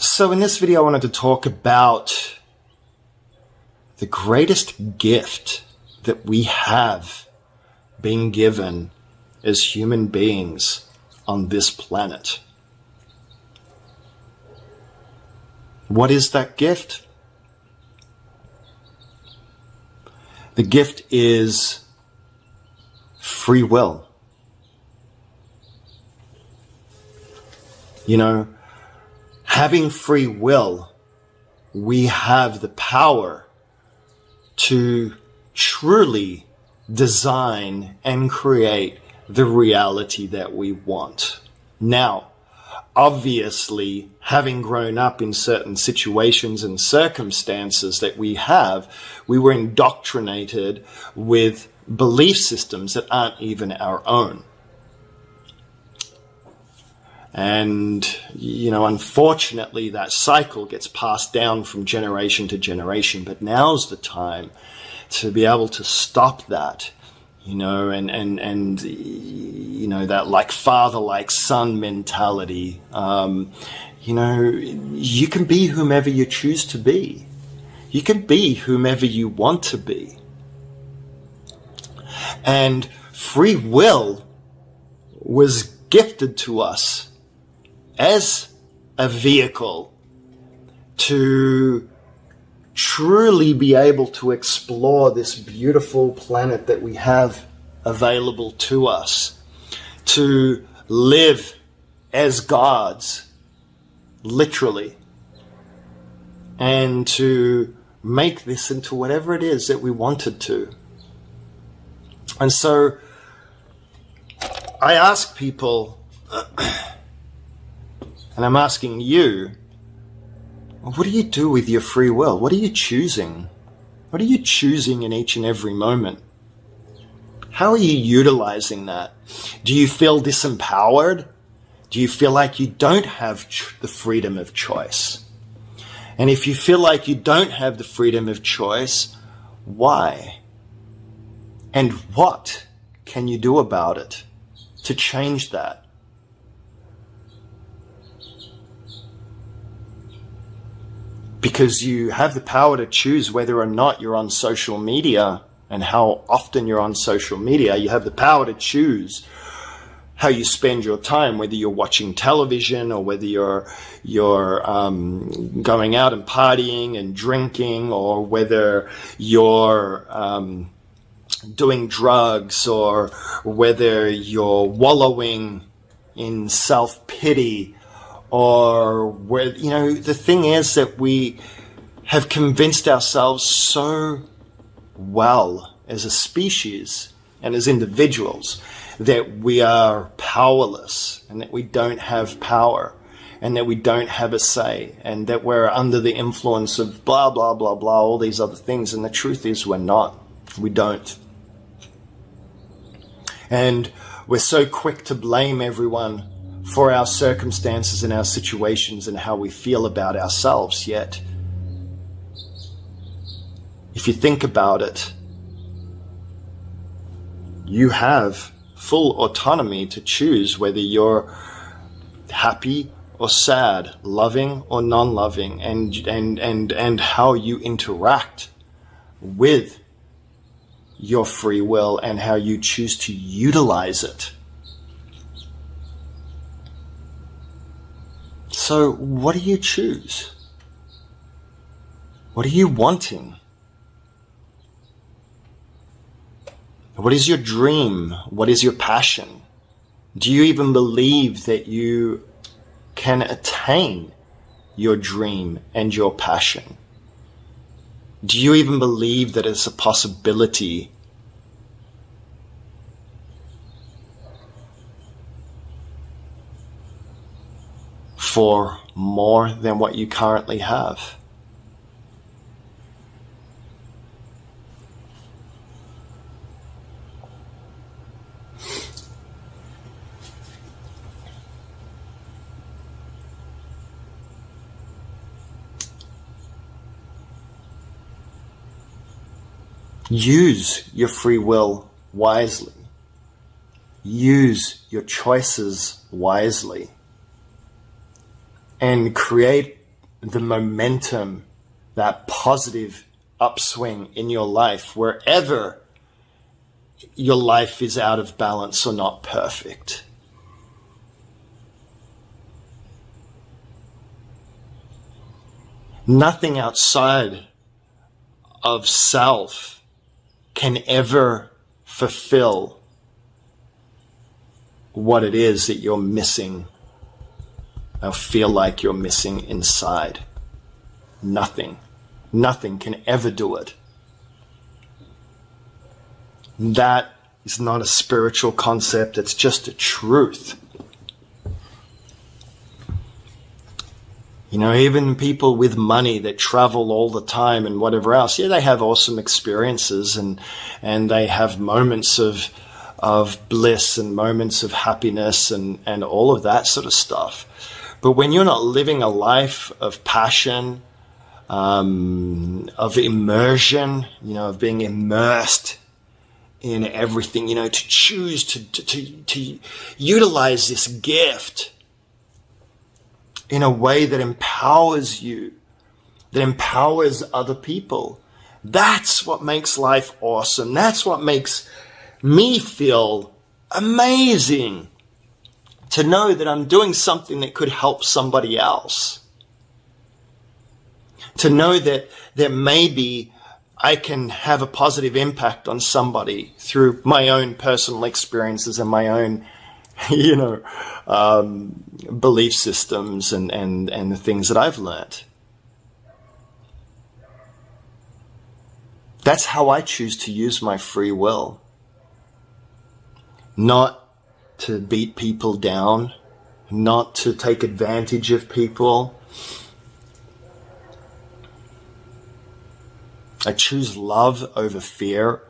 So in this video, I wanted to talk about the greatest gift that we have been given as human beings on this planet. What is that gift? The gift is free will. You know, having free will, we have the power to truly design and create the reality that we want. Now, obviously, having grown up in certain situations and circumstances that we were indoctrinated with belief systems that aren't even our own. And, you know, unfortunately, that cycle gets passed down from generation to generation. But now's the time to be able to stop that, you know, and you know, that like father, like son mentality. You know, you can be whomever you choose to be. You can be whomever you want to be. And free will was gifted to us as a vehicle to truly be able to explore this beautiful planet that we have available to us, to live as gods, literally, and to make this into whatever it is that we wanted to. And so I ask people, and I'm asking you, what do you do with your free will? What are you choosing? What are you choosing in each and every moment? How are you utilizing that? Do you feel disempowered? Do you feel like you don't have the freedom of choice? And if you feel like you don't have the freedom of choice, why? And what can you do about it to change that? Because you have the power to choose whether or not you're on social media and how often you're on social media. You have the power to choose how you spend your time, whether you're watching television or whether you're going out and partying and drinking, or whether you're doing drugs, or whether you're wallowing in self-pity. Or where, you know, the thing is that we have convinced ourselves so well as a species and as individuals that we are powerless and that we don't have power and that we don't have a say and that we're under the influence of blah, blah, blah, blah, all these other things. And the truth is we're not. We don't. And we're so quick to blame everyone for our circumstances and our situations and how we feel about ourselves. Yet, if you think about it, you have full autonomy to choose whether you're happy or sad, loving or non-loving, and how you interact with your free will and how you choose to utilize it. So what do you choose? What are you wanting? What is your dream? What is your passion? Do you even believe that you can attain your dream and your passion? Do you even believe that it's a possibility? For more than what you currently have? Use your free will wisely. Use your choices wisely. And create the momentum, that positive upswing in your life wherever your life is out of balance or not perfect. Nothing outside of self can ever fulfill what it is that you're missing or feel like you're missing inside. Nothing can ever do it. That is not a spiritual concept, it's just a truth. You know, even people with money that travel all the time and whatever else, yeah, they have awesome experiences and they have moments of bliss and moments of happiness and all of that sort of stuff. But when you're not living a life of passion, of immersion, you know, of being immersed in everything, you know, to choose to utilize this gift in a way that empowers you, that empowers other people. That's what makes life awesome. That's what makes me feel amazing, to know that I'm doing something that could help somebody else. To know that maybe I can have a positive impact on somebody through my own personal experiences and my own, you know, belief systems and the things that I've learnt. That's how I choose to use my free will. Not to beat people down, not to take advantage of people. I choose love over fear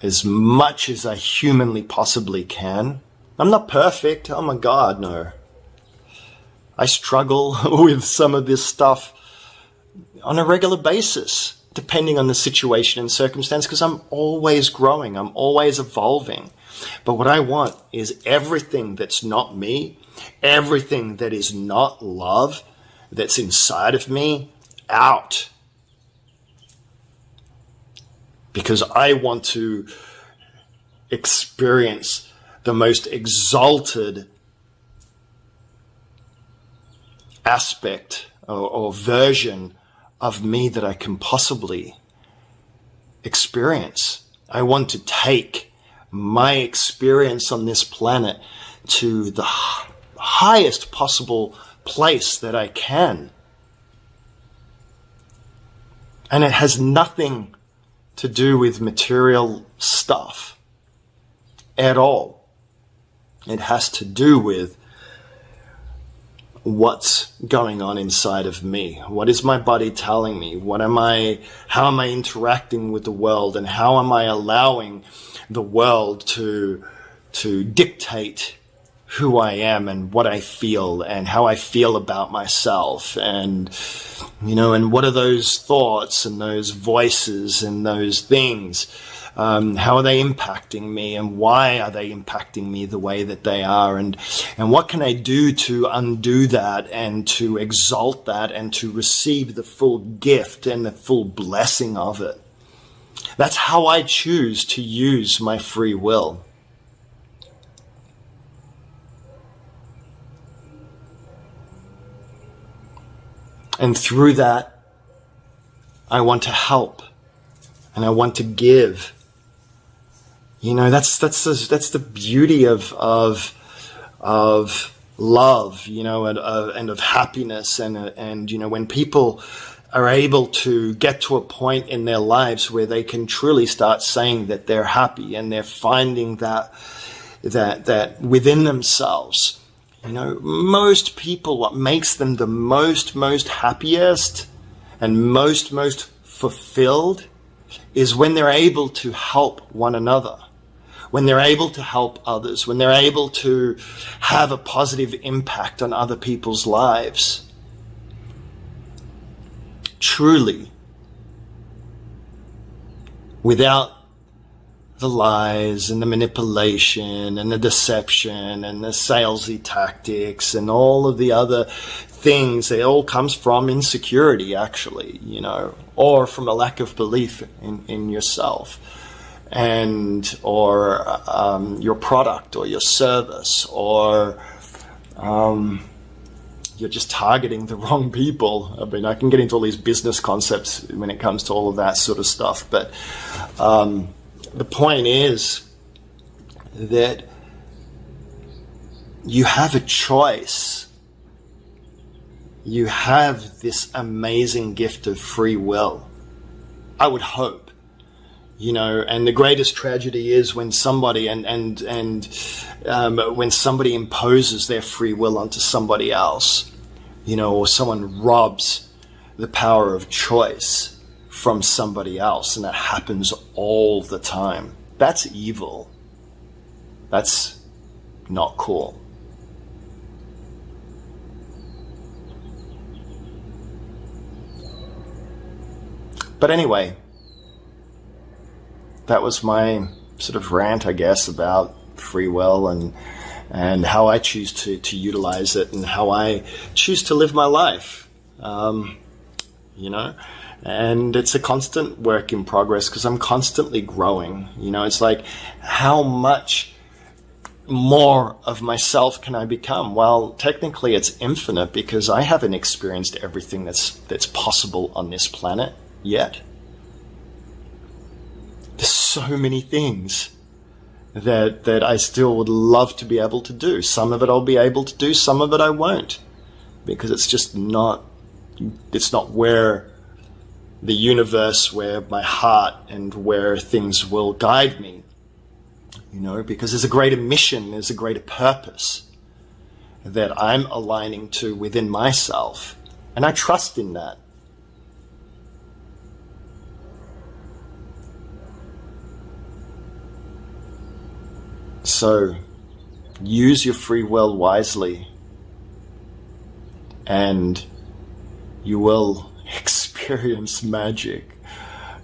as much as I humanly possibly can. I'm not perfect. Oh my God, no. I struggle with some of this stuff on a regular basis, depending on the situation and circumstance, because I'm always growing. I'm always evolving. But what I want is everything that's not me, everything that is not love, that's inside of me, out. Because I want to experience the most exalted aspect or version of me that I can possibly experience. I want to take my experience on this planet to the highest possible place that I can. And it has nothing to do with material stuff at all. It has to do with what's going on inside of me. What is my body telling me? How am I interacting with the world, and how am I allowing the world to dictate who I am and what I feel and how I feel about myself, and and what are those thoughts and those voices and those things, how are they impacting me, and why are they impacting me the way that they are, and what can I do to undo that and to exalt that and to receive the full gift and the full blessing of it. That's how I choose to use my free will. And through that, I want to help and I want to give. That's the beauty of love, and of happiness, and when people are able to get to a point in their lives where they can truly start saying that they're happy and they're finding that within themselves. Most people, what makes them the most happiest and most fulfilled is when they're able to help one another, when they're able to help others, when they're able to have a positive impact on other people's lives. Truly, without the lies and the manipulation and the deception and the salesy tactics and all of the other things, it all comes from insecurity, actually, or from a lack of belief in yourself and or your product or your service, or you're just targeting the wrong people. I mean, I can get into all these business concepts when it comes to all of that sort of stuff, but the point is that you have a choice. You have this amazing gift of free will, I would hope, and the greatest tragedy is when somebody when somebody imposes their free will onto somebody else, or someone robs the power of choice from somebody else, and that happens all the time. That's evil. That's not cool. But anyway, that was my sort of rant, I guess, about free will and how I choose to utilize it and how I choose to live my life, and it's a constant work in progress because I'm constantly growing. It's like, how much more of myself can I become? Well, technically it's infinite because I haven't experienced everything that's possible on this planet yet. There's so many things that I still would love to be able to do. Some of it I'll be able to do, some of it I won't, because it's not where the universe, where my heart and where things will guide me, because there's a greater mission, there's a greater purpose that I'm aligning to within myself, and I trust in that. So use your free will wisely, and you will experience magic,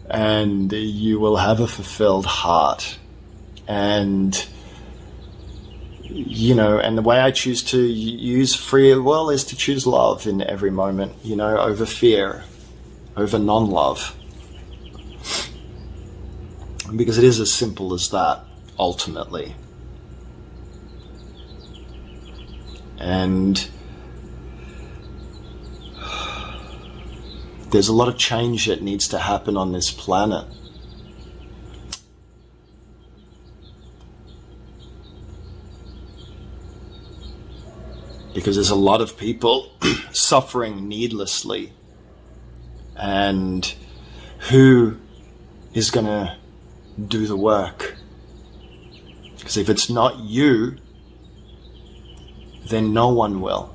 and you will have a fulfilled heart. And and the way I choose to use free will is to choose love in every moment, over fear, over non-love, because it is as simple as that, ultimately. And there's a lot of change that needs to happen on this planet. Because there's a lot of people suffering needlessly. And who is going to do the work? Because if it's not you, then no one will.